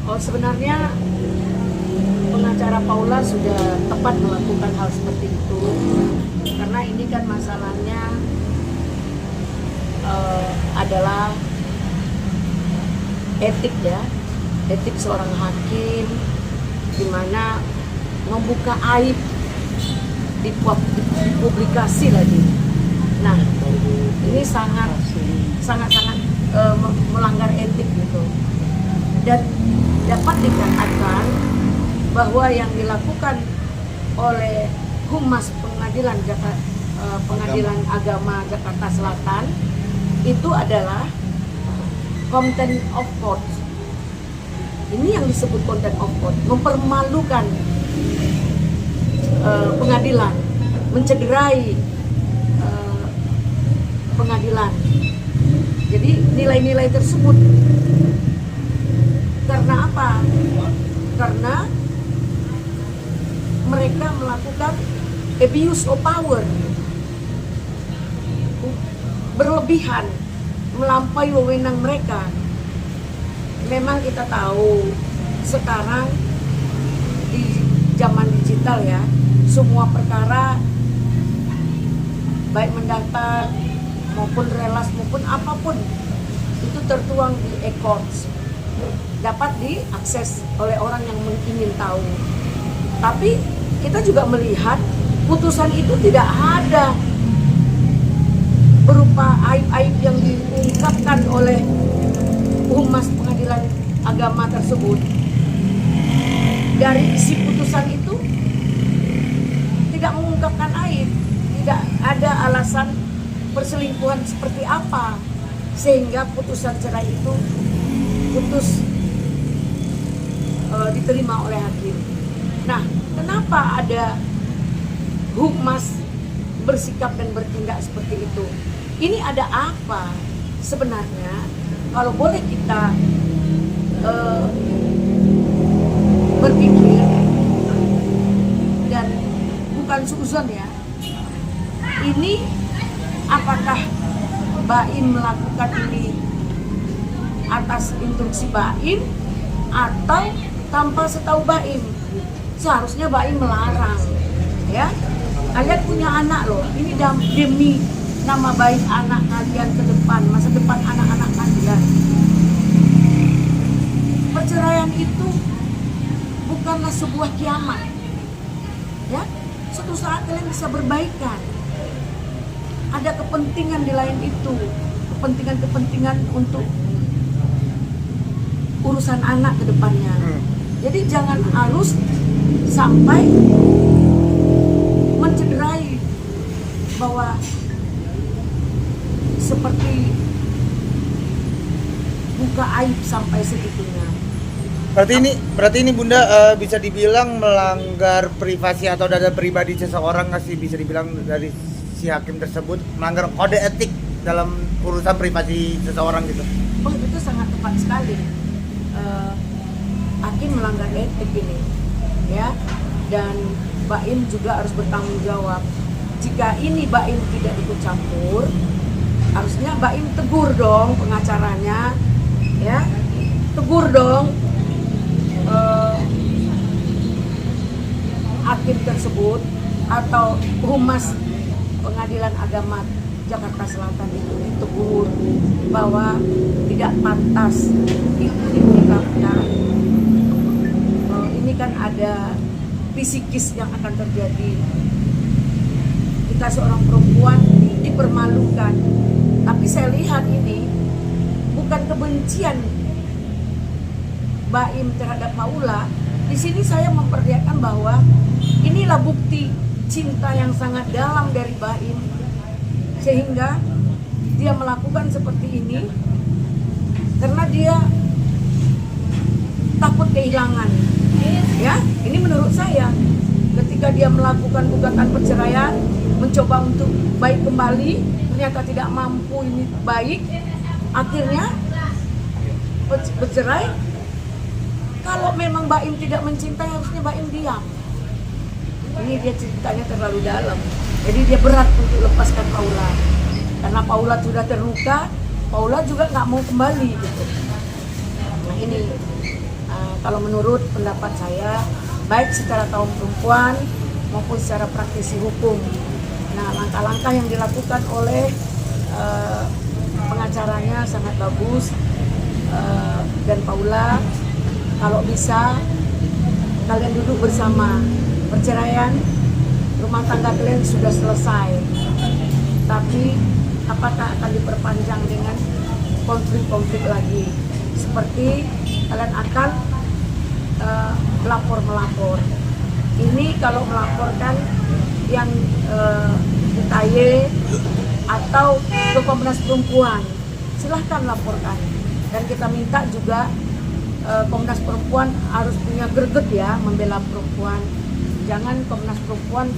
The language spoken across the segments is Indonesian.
Oh, sebenarnya pengacara Paula sudah tepat melakukan hal seperti itu, karena ini kan masalahnya adalah etik ya, etik seorang hakim, di mana membuka aib dipublikasi lagi. Nah, ini sangat melanggar etik gitu. Dan dapat dikatakan bahwa yang dilakukan oleh Humas Pengadilan Agama Jakarta Selatan itu adalah contempt of court. Ini yang disebut contempt of court, mempermalukan pengadilan, mencederai pengadilan. Jadi nilai-nilai tersebut karena apa? Karena mereka melakukan abuse of power, berlebihan, melampaui wewenang mereka. Memang kita tahu sekarang di zaman digital ya, semua perkara baik mendaftar maupun relas maupun apapun itu tertuang di e-courts, dapat diakses oleh orang yang ingin tahu. Tapi kita juga melihat putusan itu tidak ada berupa aib-aib yang diungkapkan oleh Humas Pengadilan Agama tersebut. Dari isi putusan itu tidak mengungkapkan aib, tidak ada alasan perselingkuhan seperti apa, sehingga putusan cerai itu diterima oleh hakim. Nah, kenapa ada Humas bersikap dan bertindak seperti itu? Ini ada apa sebenarnya? Kalau boleh kita berpikir dan bukan suzon ya, ini apakah Baim melakukan ini atas instruksi Baim atau tanpa setahu Baim? Seharusnya Baim melarang ya. Kalian punya anak loh, ini demi nama baik anak kalian ke depan, masa depan anak-anak kalian. Perceraian itu bukanlah sebuah kiamat ya. Suatu saat kalian bisa berbaikan. Ada kepentingan di lain itu, kepentingan untuk urusan anak ke depannya. Jadi jangan harus sampai mencederai bahwa seperti buka aib sampai segitunya. Berarti ini Bunda bisa dibilang melanggar privasi atau data pribadi seseorang, nggak sih, bisa dibilang dari si hakim tersebut melanggar kode etik dalam urusan privasi seseorang gitu? Oh, itu sangat tepat sekali. Hakim melanggar etik ini ya, dan Baim juga harus bertanggung jawab. Jika ini Baim tidak ikut campur, harusnya Baim tegur dong pengacaranya ya, tegur dong hakim tersebut atau Humas Pengadilan Agama Jakarta Selatan itu ditegur bahwa tidak pantas itu diungkapkan. Ini kan ada psikis yang akan terjadi. Kita seorang perempuan dipermalukan. Tapi saya lihat ini bukan kebencian Baim terhadap Paula. Di sini saya memperlihatkan bahwa inilah bukti cinta yang sangat dalam dari Baim, sehingga dia melakukan seperti ini karena dia takut kehilangan. Ya, ini menurut saya. Ketika dia melakukan gugatan perceraian, mencoba untuk baik kembali, ternyata tidak mampu ini baik, akhirnya bercerai. Kalau memang Baim tidak mencintai, harusnya Baim diam. Ini dia ceritanya terlalu dalam, jadi dia berat untuk lepaskan Paula. Paula sudah terluka, Paula juga nggak mau kembali gitu. Nah ini kalau menurut pendapat saya, baik secara kaum perempuan maupun secara praktisi hukum. Nah langkah-langkah yang dilakukan oleh pengacaranya sangat bagus, dan Paula kalau bisa kalian duduk bersama. Perceraian rumah tangga kalian sudah selesai, tapi apakah akan diperpanjang dengan konflik-konflik lagi, seperti kalian akan melapor. Ini kalau melaporkan yang di KY atau ke Komnas Perempuan, silahkan laporkan. Dan kita minta juga Komnas Perempuan harus punya greget ya membela perempuan. Jangan Komnas Perempuan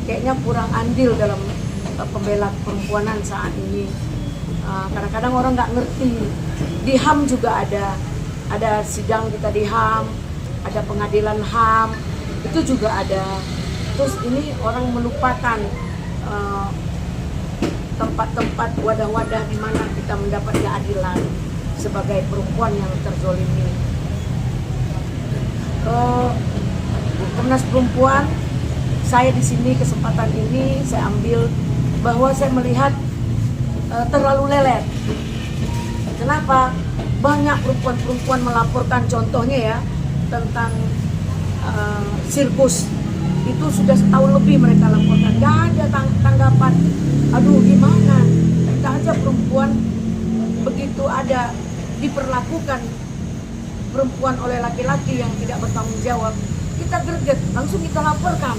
kayaknya kurang andil dalam pembela perempuanan saat ini. Kadang-kadang orang nggak ngerti. Di HAM juga ada sidang kita di HAM, ada pengadilan HAM, itu juga ada. Terus ini orang melupakan tempat-tempat, wadah-wadah di mana kita mendapat keadilan sebagai perempuan yang terzolimi. Komnas Perempuan, saya di sini kesempatan ini saya ambil bahwa saya melihat terlalu lelet. Kenapa? Banyak perempuan-perempuan melaporkan, contohnya ya tentang sirkus. Itu sudah setahun lebih mereka laporkan, gak ada tanggapan. Aduh gimana, kita aja perempuan begitu ada diperlakukan perempuan oleh laki-laki yang tidak bertanggung jawab, kita greget, langsung kita laporkan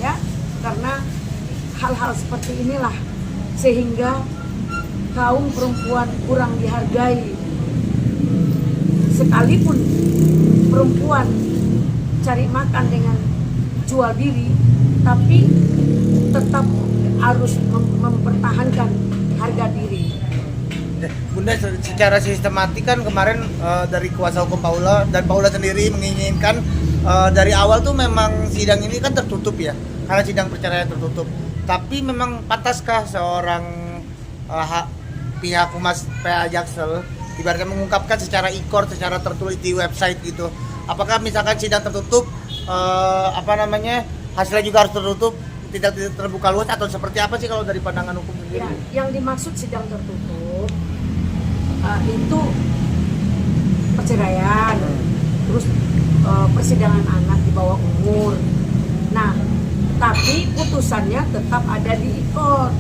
ya, karena hal-hal seperti inilah sehingga kaum perempuan kurang dihargai. Sekalipun perempuan cari makan dengan jual diri, tapi tetap harus mempertahankan harga diri. Bunda, secara sistematik kan kemarin dari kuasa hukum Paula dan Paula sendiri menginginkan dari awal tuh memang sidang ini kan tertutup ya, karena sidang perceraian tertutup. Tapi memang pantaskah seorang pihak humas PA Jaksel ibaratnya mengungkapkan secara e-court, secara tertulis di website gitu? Apakah misalkan sidang tertutup hasilnya juga harus tertutup, tidak terbuka luas, atau seperti apa sih kalau dari pandangan hukum sendiri? Ya, yang dimaksud sidang tertutup itu perceraian, terus persidangan anak di bawah umur. Nah, tapi putusannya tetap ada di e-court.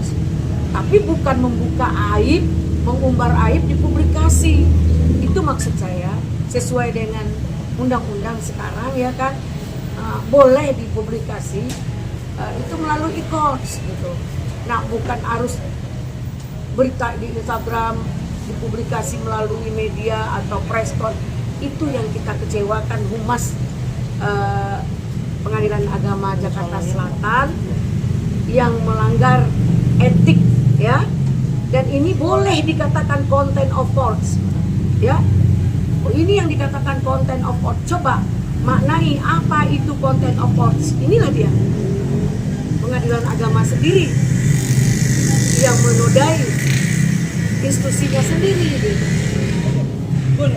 Tapi bukan membuka aib, mengumbar aib di publikasi. Itu maksud saya, sesuai dengan undang-undang sekarang ya kan, boleh dipublikasi itu melalui e-court gitu. Nah, bukan harus berita di Instagram dipublikasi melalui media atau press con. Itu yang kita kecewakan Humas Pengadilan Agama Jakarta Selatan yang melanggar etik ya. Dan ini boleh dikatakan content of courts ya. Ini yang dikatakan content of court. Coba maknai apa itu content of courts. Inilah dia. Pengadilan Agama sendiri yang menodai institusinya sendiri gitu. Bun,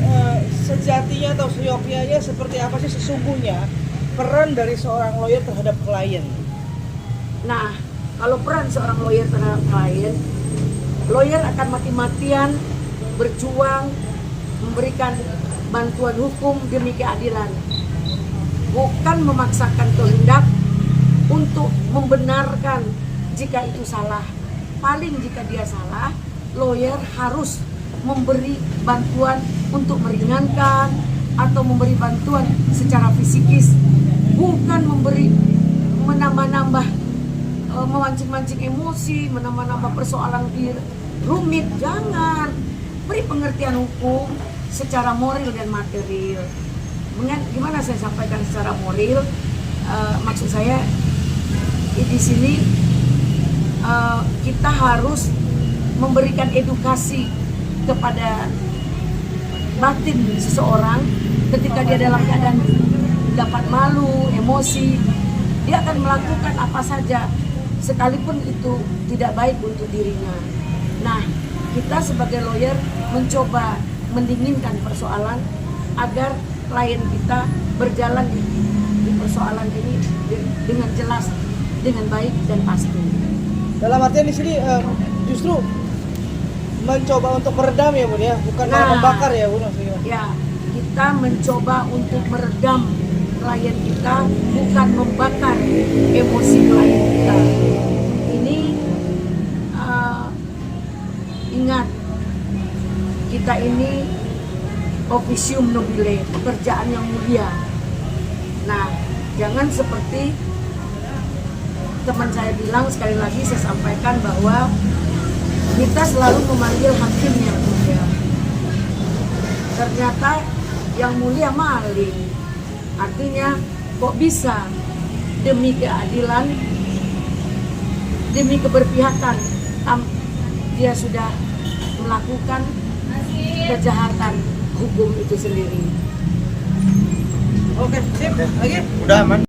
sejatinya atau seyogyanya seperti apa sih sesungguhnya peran dari seorang lawyer terhadap klien? Nah, kalau peran seorang lawyer terhadap klien, lawyer akan mati-matian berjuang memberikan bantuan hukum demi keadilan, bukan memaksakan kehendak untuk membenarkan jika itu salah. Paling jika dia salah, lawyer harus memberi bantuan untuk meringankan atau memberi bantuan secara fisikis, bukan memberi menambah-nambah, memancing-mancing emosi, menambah-nambah persoalan rumit. Jangan. Beri pengertian hukum secara moral dan material. Gimana saya sampaikan secara moral? Maksud saya di sini kita harus memberikan edukasi kepada batin seseorang ketika dia dalam keadaan dapat malu, emosi, dia akan melakukan apa saja sekalipun itu tidak baik untuk dirinya. Nah, kita sebagai lawyer mencoba mendinginkan persoalan agar klien kita berjalan di persoalan ini dengan jelas, dengan baik dan pasti. Dalam artian di sini justru mencoba untuk meredam ya Bun ya, bukan malah membakar ya Bun maksudnya. Ya, kita mencoba untuk meredam klien kita, bukan membakar emosi klien kita. Ini ingat, kita ini officium nobile, pekerjaan yang mulia. Nah, jangan seperti teman saya bilang, sekali lagi saya sampaikan bahwa kita selalu memanggil hakim yang mulia. Ternyata yang mulia maling. Artinya kok bisa demi keadilan, demi keberpihakan, dia sudah melakukan kejahatan hukum itu sendiri. Oke, sip. Lagi? Udah aman.